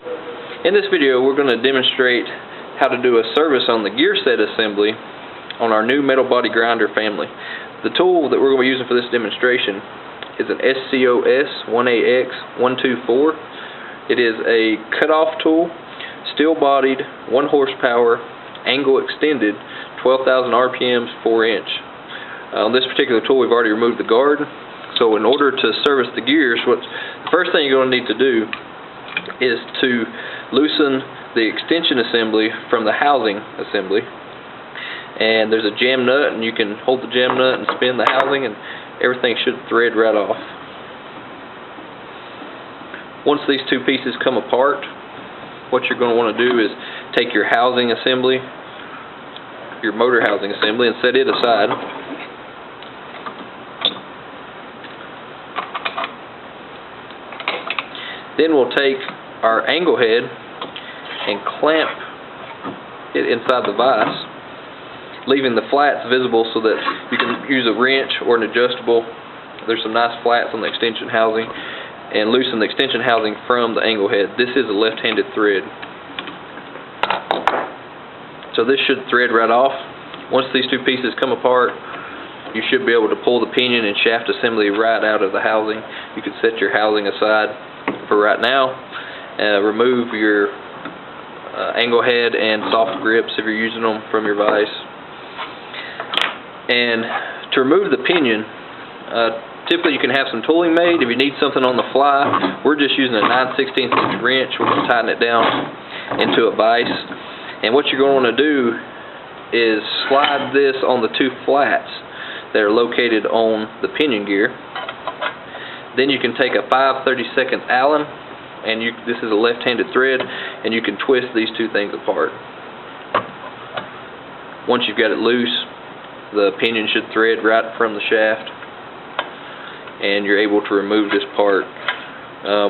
In this video, we're going to demonstrate how to do a service on the gear set assembly on our new metal body grinder family. The tool that we're going to be using for this demonstration is an Sioux 1AX124. It is a cutoff tool, steel-bodied, 1 horsepower, angle extended, 12,000 RPMs, 4-inch. On this particular tool, we've already removed the guard. So in order to service the gears, the first thing you're going to need to do is to loosen the extension assembly from the housing assembly. And there's a jam nut, and you can hold the jam nut and spin the housing, and everything should thread right off. Once these two pieces come apart, what you're going to want to do is take your housing assembly, your motor housing assembly, and set it aside. Then we'll take our angle head and clamp it inside the vise, leaving the flats visible so that you can use a wrench or an adjustable. There's some nice flats on the extension housing, and loosen the extension housing from the angle head. This is a left-handed thread, so this should thread right off. Once these two pieces come apart, you should be able to pull the pinion and shaft assembly right out of the housing. You can set your housing aside for right now. Remove your angle head and soft grips if you're using them from your vise. And to remove the pinion, typically you can have some tooling made. If you need something on the fly, we're just using a 9/16 inch wrench. We're going to tighten it down into a vise. And what you're going to want to do is slide this on the two flats that are located on the pinion gear. Then you can take a 5/32 Allen, and this is a left-handed thread, and you can twist these two things apart. Once you've got it loose, the pinion should thread right from the shaft, and you're able to remove this part.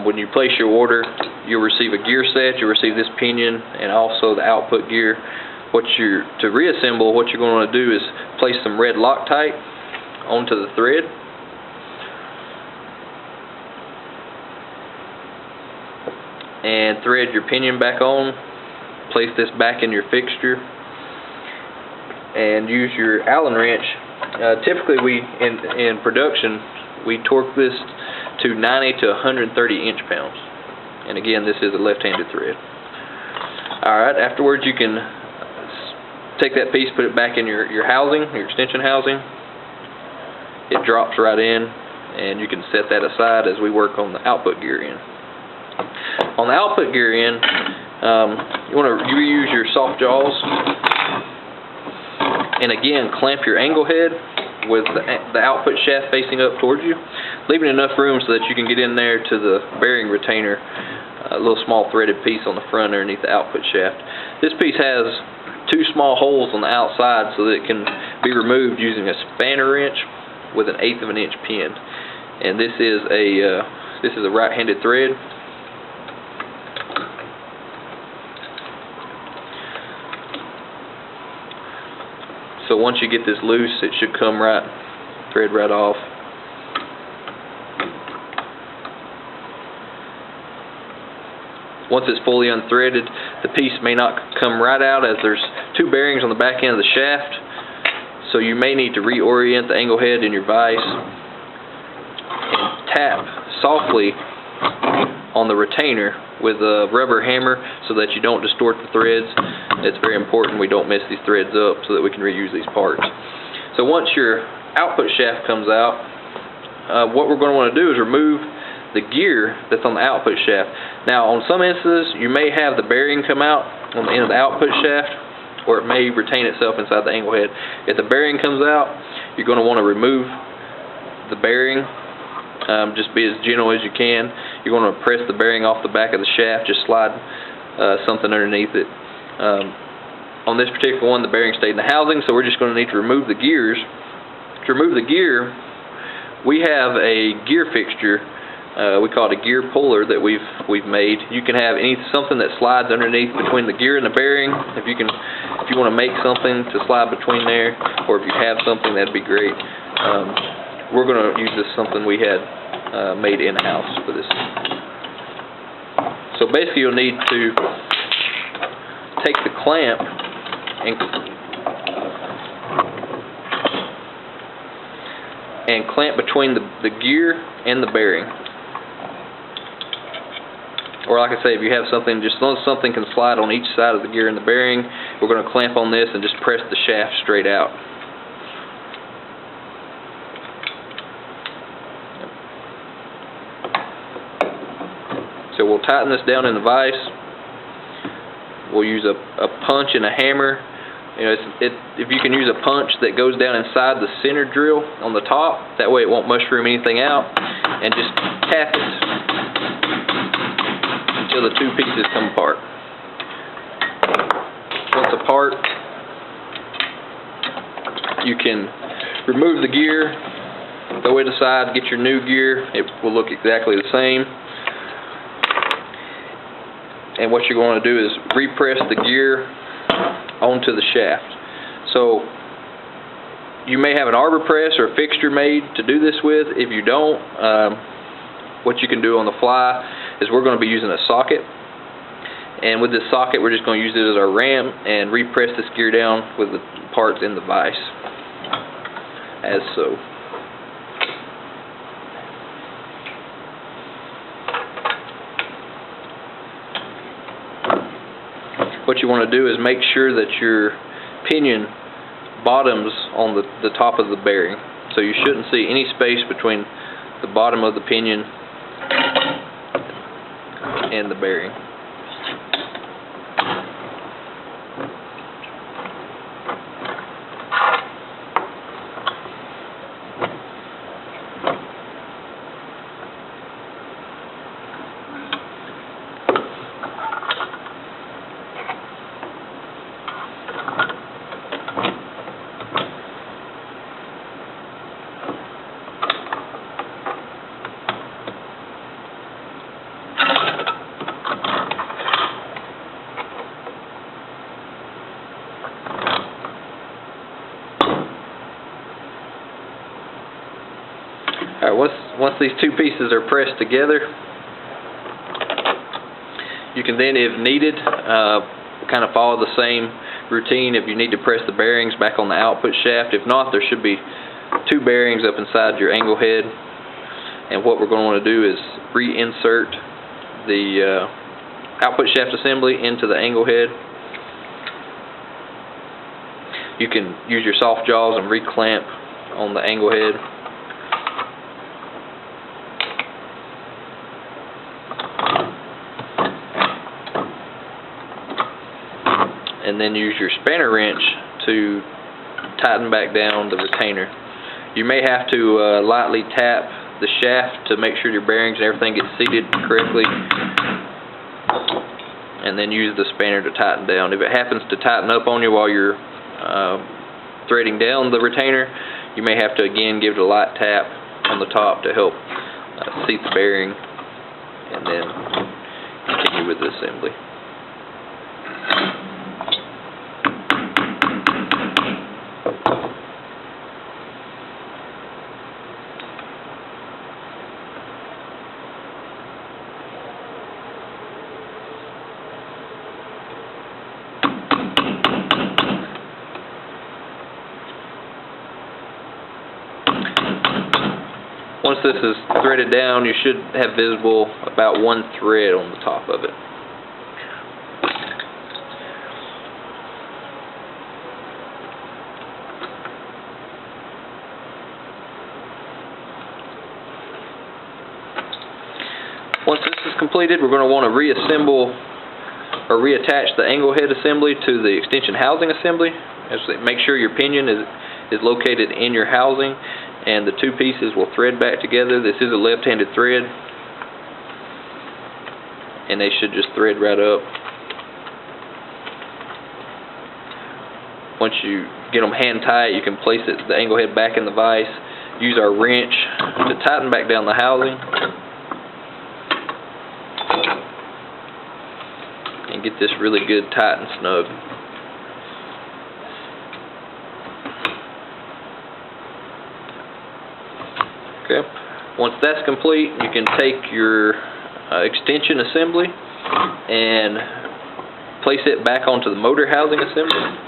When you place your order, you'll receive a gear set, you'll receive this pinion, and also the output gear. To reassemble, what you're going to do is place some red Loctite onto the thread. And thread your pinion back on. Place this back in your fixture, and use your Allen wrench. Typically, in production, we torque this to 90 to 130 inch-pounds. And again, this is a left-handed thread. Alright, afterwards you can take that piece, put it back in your housing, your extension housing. It drops right in, and you can set that aside as we work on the output gear end. On the output gear end, you want to use your soft jaws, and again clamp your angle head with the output shaft facing up towards you, leaving enough room so that you can get in there to the bearing retainer, a little small threaded piece on the front underneath the output shaft. This piece has two small holes on the outside so that it can be removed using a spanner wrench with an 1/8 of an inch pin. And this is a right-handed thread. So once you get this loose, it should come thread right off. Once it's fully unthreaded, the piece may not come right out, as there's two bearings on the back end of the shaft. So you may need to reorient the angle head in your vise and tap softly on the retainer with a rubber hammer so that you don't distort the threads. It's very important we don't mess these threads up so that we can reuse these parts. So once your output shaft comes out, what we're going to want to do is remove the gear that's on the output shaft. Now, on some instances, you may have the bearing come out on the end of the output shaft, or it may retain itself inside the angle head. If the bearing comes out, you're going to want to remove the bearing. Just be as gentle as you can. You're going to press the bearing off the back of the shaft, just slide something underneath it. On this particular one, the bearing stayed in the housing, so we're just going to need to remove the gears. To remove the gear, we have a gear fixture. We call it a gear puller that we've made. You can have something that slides underneath between the gear and the bearing. If you want to make something to slide between there, or if you have something, that'd be great. We're going to use something we had made in-house for this. So basically you'll need to take the clamp and clamp between the gear and the bearing. Or like I say, if you have something, just as long as something can slide on each side of the gear and the bearing, we're going to clamp on this and just press the shaft straight out. So we'll tighten this down in the vise. We'll use a punch and a hammer. You know, if you can use a punch that goes down inside the center drill on the top, that way it won't mushroom anything out, and just tap it until the two pieces come apart. Once apart, you can remove the gear, throw it aside, get your new gear. It will look exactly the same. And what you're going to do is repress the gear onto the shaft. So you may have an arbor press or a fixture made to do this with. If you don't, what you can do on the fly is we're going to be using a socket, and with this socket we're just going to use it as our ram and repress this gear down with the parts in the vise, as so. What you want to do is make sure that your pinion bottoms on the top of the bearing. So you shouldn't see any space between the bottom of the pinion and the bearing. Alright, once these two pieces are pressed together, you can then, if needed, kind of follow the same routine. If you need to press the bearings back on the output shaft, if not, there should be two bearings up inside your angle head. And what we're going to want to do is reinsert the output shaft assembly into the angle head. You can use your soft jaws and reclamp on the angle head. And then use your spanner wrench to tighten back down the retainer. You may have to lightly tap the shaft to make sure your bearings and everything get seated correctly, and then use the spanner to tighten down. If it happens to tighten up on you while you're threading down the retainer, you may have to again give it a light tap on the top to help seat the bearing, and then continue with the assembly. Once this is threaded down, you should have visible about one thread on the top of it. Once this is completed, we're going to want to reassemble or reattach the angle head assembly to the extension housing assembly. Make sure your pinion is located in your housing, and the two pieces will thread back together. This is a left-handed thread, and they should just thread right up. Once you get them hand tight, you can place the angle head back in the vise. Use our wrench to tighten back down the housing, and get this really good tight and snug. Okay. Once that's complete, you can take your extension assembly and place it back onto the motor housing assembly.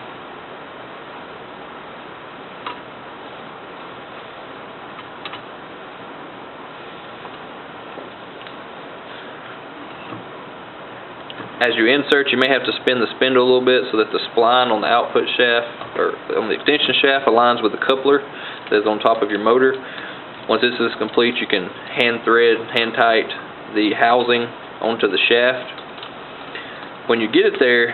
As you insert, you may have to spin the spindle a little bit so that the spline on the output shaft, or on the extension shaft, aligns with the coupler that is on top of your motor. Once this is complete, you can hand tight the housing onto the shaft. When you get it there,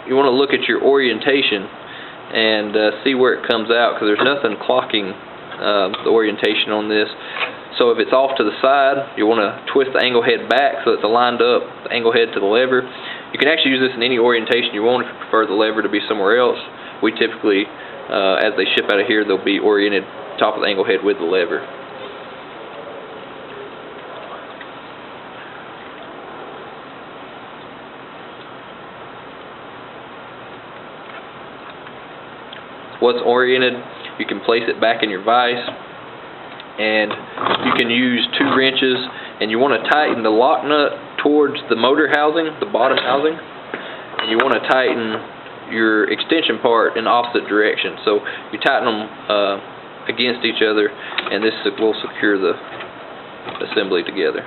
you want to look at your orientation and see where it comes out, because there's nothing clocking the orientation on this. So if it's off to the side, you want to twist the angle head back so it's aligned up, the angle head to the lever. You can actually use this in any orientation you want if you prefer the lever to be somewhere else. We typically, as they ship out of here, they'll be oriented top of the angle head with the lever. Once oriented, you can place it back in your vise, and you can use 2 wrenches, and you want to tighten the lock nut towards the motor housing, the bottom housing, and you want to tighten your extension part in the opposite direction. So you tighten them against each other, and this will secure the assembly together.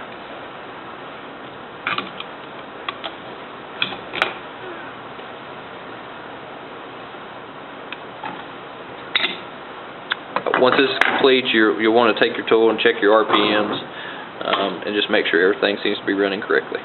Once this is complete, you'll want to take your tool and check your RPMs and just make sure everything seems to be running correctly.